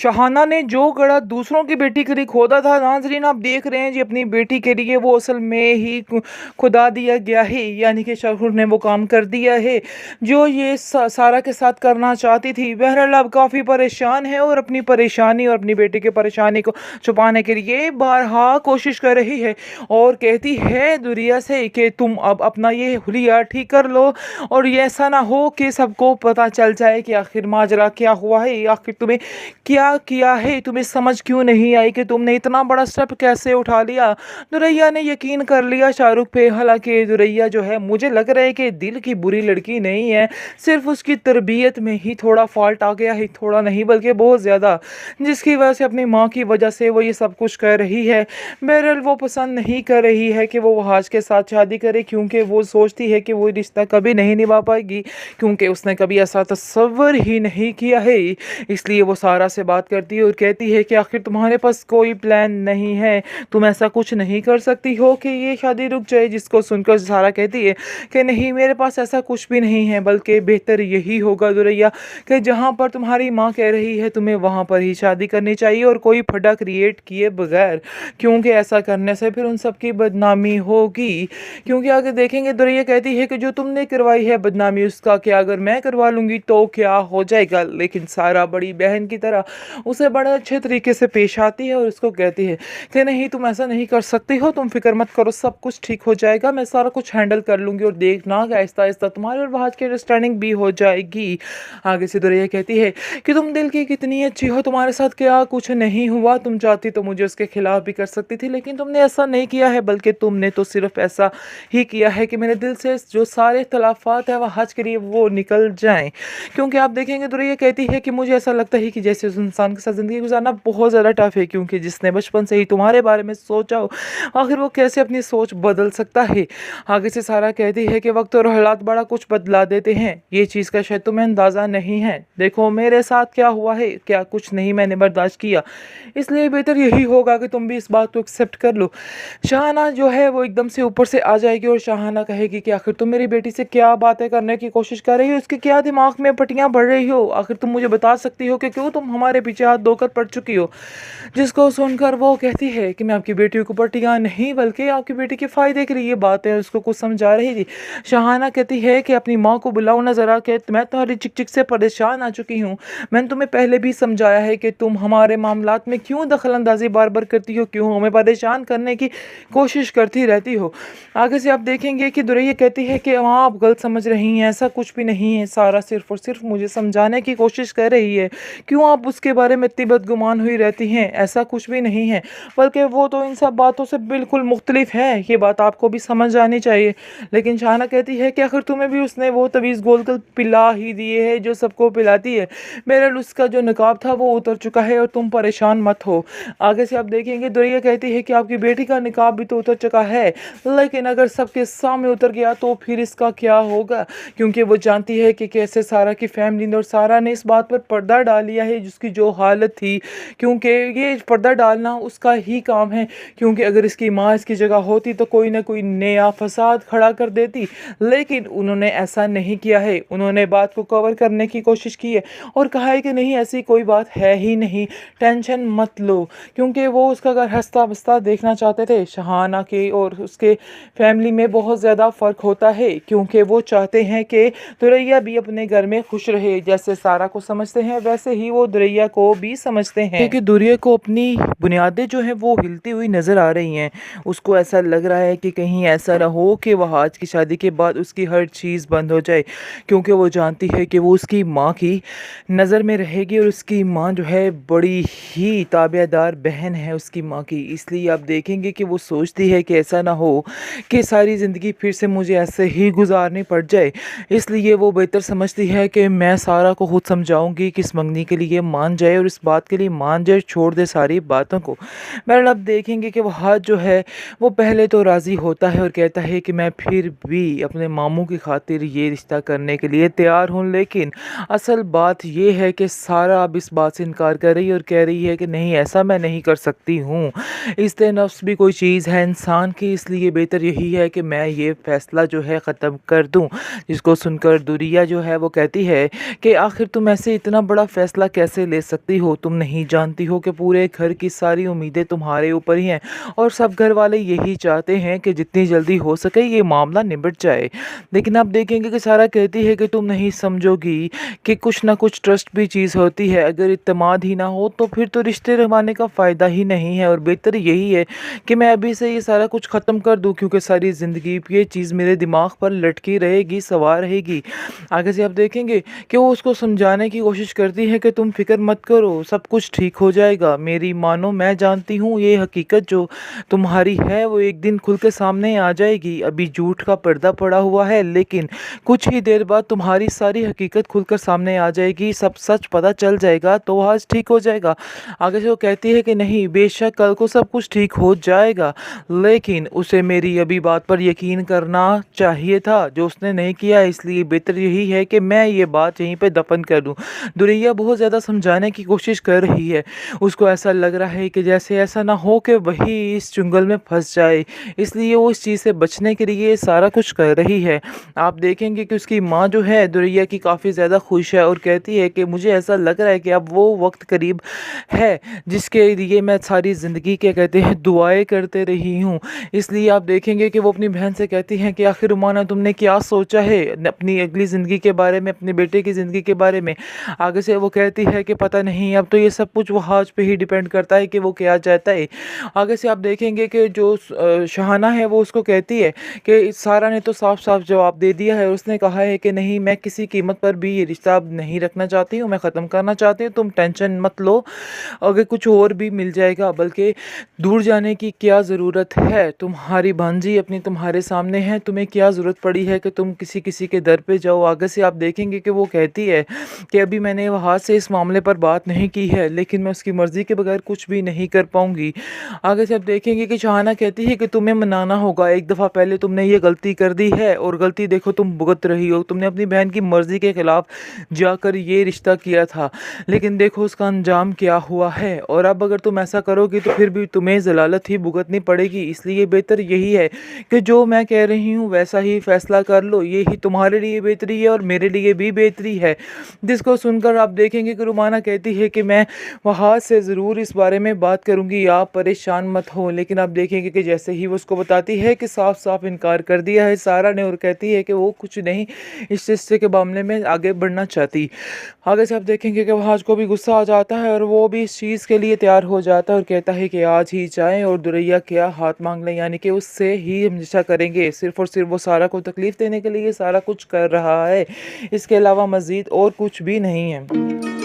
शहाना ने जो गढ़ा दूसरों की बेटी के लिए खोदा था, नाज़रीन आप देख रहे हैं जी, अपनी बेटी के लिए वो असल में ही खुदा दिया गया है। यानी कि शाहरुख ने वो काम कर दिया है जो ये सारा के साथ करना चाहती थी। बहरहाल अब काफ़ी परेशान है और अपनी परेशानी और अपनी बेटी की परेशानी को छुपाने के लिए बारहा कोशिश कर रही है और कहती है दुनिया से कि तुम अब अपना ये हुलिया ठीक कर लो और ये ऐसा ना हो कि सबको पता चल जाए कि आखिर माजरा क्या हुआ है, आखिर तुम्हें क्या किया है, तुम्हें समझ क्यों नहीं आई कि तुमने इतना बड़ा स्टेप कैसे उठा लिया। दुरैया ने यकीन कर लिया शाहरुख पे। हालांकि दुरैया जो है मुझे लग रहा है कि दिल की बुरी लड़की नहीं है, सिर्फ उसकी तरबियत में ही थोड़ा फॉल्ट आ गया है, थोड़ा नहीं बल्कि बहुत ज़्यादा, जिसकी वजह से अपनी माँ की वजह से वो ये सब कुछ कर रही है। बहरहाल वो पसंद नहीं कर रही है कि वो वहाज के साथ शादी करे, क्योंकि वो सोचती है कि वो रिश्ता कभी नहीं निभा पाएगी, क्योंकि उसने कभी ऐसा तसव्वुर ही नहीं किया है। इसलिए वो सारा से बात करती है और कहती है कि आखिर तुम्हारे पास कोई प्लान नहीं है, तुम ऐसा कुछ नहीं कर सकती हो कि ये शादी रुक जाए। जिसको सुनकर सारा कहती है कि नहीं, मेरे पास ऐसा कुछ भी नहीं है, बल्कि बेहतर यही होगा दुरैया कि जहाँ पर तुम्हारी माँ कह रही है तुम्हें वहाँ पर ही शादी करनी चाहिए और कोई फटा क्रिएट किए बगैर, क्योंकि ऐसा करने से फिर उन सब की बदनामी होगी। क्योंकि आगे देखेंगे दुरैया कहती है कि जो तुमने करवाई है बदनामी, उसका क्या अगर मैं करवा लूँगी तो क्या हो जाएगा। लेकिन सारा बड़ी बहन की तरह उसे बड़े अच्छे तरीके से पेश आती है और उसको कहती है कि नहीं, तुम ऐसा नहीं कर सकती हो, तुम फिक्र मत करो, सब कुछ ठीक हो जाएगा, मैं सारा कुछ हैंडल कर लूँगी और देखना आहिस्ता आहिस्ता तुम्हारे और वहाज की अंडरस्टैंडिंग भी हो जाएगी। आगे से दुरैया कहती है कि तुम दिल की कितनी अच्छी हो, तुम्हारे साथ क्या कुछ नहीं हुआ, तुम चाहती तो मुझे उसके खिलाफ भी कर सकती थी, लेकिन तुमने ऐसा नहीं किया है, बल्कि तुमने तो सिर्फ ऐसा ही किया है कि मेरे दिल से जो सारे इख्तलाफात है वहाज के लिए वो निकल जाएं। क्योंकि आप देखेंगे दुरैया कहती है कि मुझे ऐसा लगता है कि जैसे उस इंसान के साथ ज़िंदगी गुजारना बहुत ज़्यादा टफ है, क्योंकि जिसने बचपन से ही तुम्हारे बारे में सोचा हो, आखिर वो कैसे अपनी सोच बदल सकता है। आगे से सारा कहती है कि वक्त और हालात बड़ा कुछ बदला देते हैं, ये चीज़ का शायद तुम्हें अंदाज़ा नहीं है। देखो मेरे साथ क्या हुआ है, क्या कुछ नहीं मैंने बर्दाश्त किया, इसलिए बेहतर यही होगा कि तुम भी इस बात को एक्सेप्ट कर लो। शाहाना जो है वो एकदम से ऊपर से आ जाएगी और शाहाना कहेगी कि आखिर तुम मेरी बेटी से क्या बातें करने की कोशिश कर रही हो, उसके क्या दिमाग में पट्टियाँ बढ़ रही हो, आखिर तुम मुझे बता सकती हो कि क्यों तुम हमारे पीछे हाथ धोकर पड़ चुकी हो। जिसको सुनकर वो कहती है कि मैं आपकी बेटी को पट्टियाँ नहीं बल्कि आपकी बेटी के फ़ायदे के लिए ये बातें उसको कुछ समझा रही थी। शाहाना कहती है कि अपनी माँ को बुलाओ ना ज़रा, कि मैं तुम्हारी चिक चिक से परेशान आ चुकी हूँ, मैंने तुम्हें पहले भी समझाया है कि तुम हमारे मामलात में क्यों दखल अंदाजी बार बार करती हो, क्यों हमें परेशान करने की कोशिश करती रहती हो। आगे से आप देखेंगे कि दुरैया कहती है कि हाँ आप गलत समझ रही हैं, ऐसा कुछ भी नहीं है, सारा सिर्फ और सिर्फ मुझे समझाने की कोशिश कर रही है, क्यों आप उसके बारे में इतनी बदगुमान हुई रहती हैं, ऐसा कुछ भी नहीं है, बल्कि वो तो इन सब बातों से बिल्कुल मुख्तलिफ है, ये बात आपको भी समझ आनी चाहिए। लेकिन शाहाना कहती है कि आखिर तुम्हें भी उसने वो तवीज़ गोल कर पिला ही दिए है जो सबको पिलाती है, मेरा उसका जो नकाब था वो उतर चुका है और तुम परेशान मत हो। आगे से आप देखेंगे दुरैया कहती है कि आपकी बेटी का निकाब भी तो उतर चुका है, लेकिन अगर सबके सामने उतर गया तो फिर इसका क्या होगा, क्योंकि वो जानती है कि कैसे सारा की फैमिली ने और सारा ने इस बात पर पर्दा डाल लिया है जिसकी जो हालत थी, क्योंकि ये पर्दा डालना उसका ही काम है। क्योंकि अगर इसकी माँ इसकी जगह होती तो कोई ना कोई नया फसाद खड़ा कर देती, लेकिन उन्होंने ऐसा नहीं किया है, उन्होंने बात को कवर करने की कोशिश की है और कहा है कि नहीं ऐसी कोई बात है ही नहीं, टेंशन मत लो। क्योंकि वो उसका घर हंसता बसता देखना चाहते थे। शहाना के और उसके फैमिली में बहुत ज़्यादा फ़र्क होता है, क्योंकि वो चाहते हैं कि दुरैया भी अपने घर में खुश रहे, जैसे सारा को समझते हैं वैसे ही वो दुरैया को भी समझते हैं। क्योंकि दुरैया को अपनी बुनियादें जो हैं वो हिलती हुई नज़र आ रही हैं, उसको ऐसा लग रहा है कि कहीं ऐसा ना हो कि वह आज की शादी के बाद उसकी हर चीज़ बंद हो जाए, क्योंकि वो जानती है कि वो उसकी माँ की नज़र में रहेगी और उसकी माँ जो है बड़ी ही ताबेदार बहन है उसकी माँ की। इसलिए आप देखेंगे कि वो सोचती है कि ऐसा ना हो कि सारी ज़िंदगी फिर से मुझे ऐसे ही गुजारनी पड़ जाए, इसलिए वो बेहतर समझती है कि मैं सारा को खुद समझाऊंगी कि इस मंगनी के लिए मान जाए और इस बात के लिए मान जाए, छोड़ दे सारी बातों को। बहरहाल अब देखेंगे कि वो हाथ जो है वो पहले तो राज़ी होता है और कहता है कि मैं फिर भी अपने मामू की खातिर ये रिश्ता करने के लिए तैयार हूँ, लेकिन असल बात ये है कि सारा अब इस बात से इनकार कर रही है और कह रही है कि नहीं ऐसा मैं नहीं कर सकती हूँ, इस्ते नफ्स भी कोई चीज़ है इंसान की, इसलिए बेहतर यही है कि मैं ये फ़ैसला जो है ख़त्म कर दूँ। जिसको सुनकर दुरैया जो है वो कहती है कि आखिर तुम ऐसे इतना बड़ा फ़ैसला कैसे ले सकती हो। तुम नहीं जानती हो कि पूरे घर की सारी उम्मीदें तुम्हारे ऊपर ही हैं और सब घर वाले यही चाहते हैं कि जितनी जल्दी हो सके ये मामला निबट जाए। लेकिन आप देखेंगे कि सारा कहती है कि तुम नहीं समझोगी कि कुछ ना कुछ ट्रस्ट भी चीज़ होती है। अगर इत्तेमाद ही ना हो तो फिर तो रिश्ते निभाने का फ़ायदा ही नहीं है और बेहतर यही है कि मैं अभी से ये सारा कुछ ख़त्म कर दूं, क्योंकि सारी ज़िंदगी ये चीज़ मेरे दिमाग पर लटकी रहेगी, सवार रहेगी। आगे से आप देखेंगे कि वो उसको समझाने की कोशिश करती है कि तुम फिक्र मत करो, सब कुछ ठीक हो जाएगा, मेरी मानो, मैं जानती हूँ ये हकीकत जो तुम्हारी है वो एक दिन खुल के सामने आ जाएगी। अभी झूठ का पर्दा पड़ा हुआ है, लेकिन कुछ ही देर बाद तुम्हारी सारी हकीकत खुलकर सामने आ जाएगी, सब सच पता चल जाएगा तो आज ठीक हो जाएगा। आगे से वो कहती है कि नहीं, बेशक कल को सब कुछ ठीक हो जाएगा, लेकिन उसे मेरी अभी बात पर यकीन करना चाहिए था जो उसने नहीं किया, इसलिए बेहतर यही है कि मैं ये बात यहीं पे दफन कर दूं। दुरैया बहुत ज़्यादा समझाने की कोशिश कर रही है, उसको ऐसा लग रहा है कि जैसे ऐसा ना हो कि वही इस चुंगल में फंस जाए, इसलिए वो इस चीज़ से बचने के लिए सारा कुछ कर रही है। आप देखेंगे कि उसकी माँ जो है दुरैया की काफ़ी ज़्यादा खुश है और कहती है कि मुझे ऐसा लग रहा है कि अब वो वक्त करीब है जिसके लिए मैं सारी ज़िंदगी क्या कहते हैं दुआएं करते रही हूँ। इसलिए आप देखेंगे कि वो अपनी बहन से कहती हैं कि आखिर रुमाना तुमने क्या सोचा है अपनी अगली ज़िंदगी के बारे में, अपने बेटे की ज़िंदगी के बारे में। आगे से वो कहती है कि पता नहीं, अब तो ये सब कुछ वो हाज पे ही डिपेंड करता है कि वो क्या चाहता है। आगे से आप देखेंगे कि जो शहाना है वो उसको कहती है कि सारा ने तो साफ साफ जवाब दे दिया है, उसने कहा है कि नहीं, मैं किसी कीमत पर भी ये रिश्ता अब नहीं रखना चाहती हूँ, मैं ख़त्म करना चाहती हूँ, तुम टेंशन मत लो, अगर कुछ और भी मिल जाएगा, बल्कि दूर जाने की क्या ज़रूरत है, तुम्हारी भांजी अपनी तुम्हारे सामने है, तुम्हें क्या ज़रूरत पड़ी है कि तुम किसी किसी के दर पे जाओ। आगे से आप देखेंगे कि वो कहती है कि अभी मैंने वहाँ से इस मामले पर बात नहीं की है, लेकिन मैं उसकी मर्ज़ी के बगैर कुछ भी नहीं कर पाऊँगी। आगे से आप देखेंगे कि शाहाना कहती है कि तुम्हें मनाना होगा, एक दफ़ा पहले तुमने ये गलती कर दी है और गलती देखो तुम भुगत रही हो, तुमने अपनी बहन की मर्ज़ी के ख़िलाफ़ जाकर ये रिश्ता किया था, लेकिन देखो उसका अंजाम क्या हुआ है, और अब अगर तुम ऐसा करोगी तो फिर भी तुम्हें ज़लालत ही भुगतनी पड़ेगी। इसलिए बेहतर यही है कि जो मैं कह रही हूँ वैसा ही फ़ैसला कर लो, यही तुम्हारे लिए बेहतरी है और मेरे लिए भी बेहतरी है। जिसको सुनकर आप देखेंगे कि रुमाना कहती है कि मैं वहाँ से ज़रूर इस बारे में बात करूँगी, आप परेशान मत हो। लेकिन आप देखेंगे कि जैसे ही वो उसको बताती है कि साफ साफ इनकार कर दिया है सारा ने, और कहती है कि वो कुछ नहीं इस रिश्ते के मामले में आगे बढ़ना चाहती। आगे से आप देखेंगे कि वहाँ को भी गुस्सा आ जाता है और वो भी इस चीज़ के लिए तैयार हो जाता है और कहता है कि आज ही जाएं और दुरैया क्या हाथ मांग लें, यानी कि उससे ही हमेशा करेंगे, सिर्फ़ और सिर्फ वो सारा को तकलीफ़ देने के लिए सारा कुछ कर रहा है, इसके अलावा मज़ीद और कुछ भी नहीं है।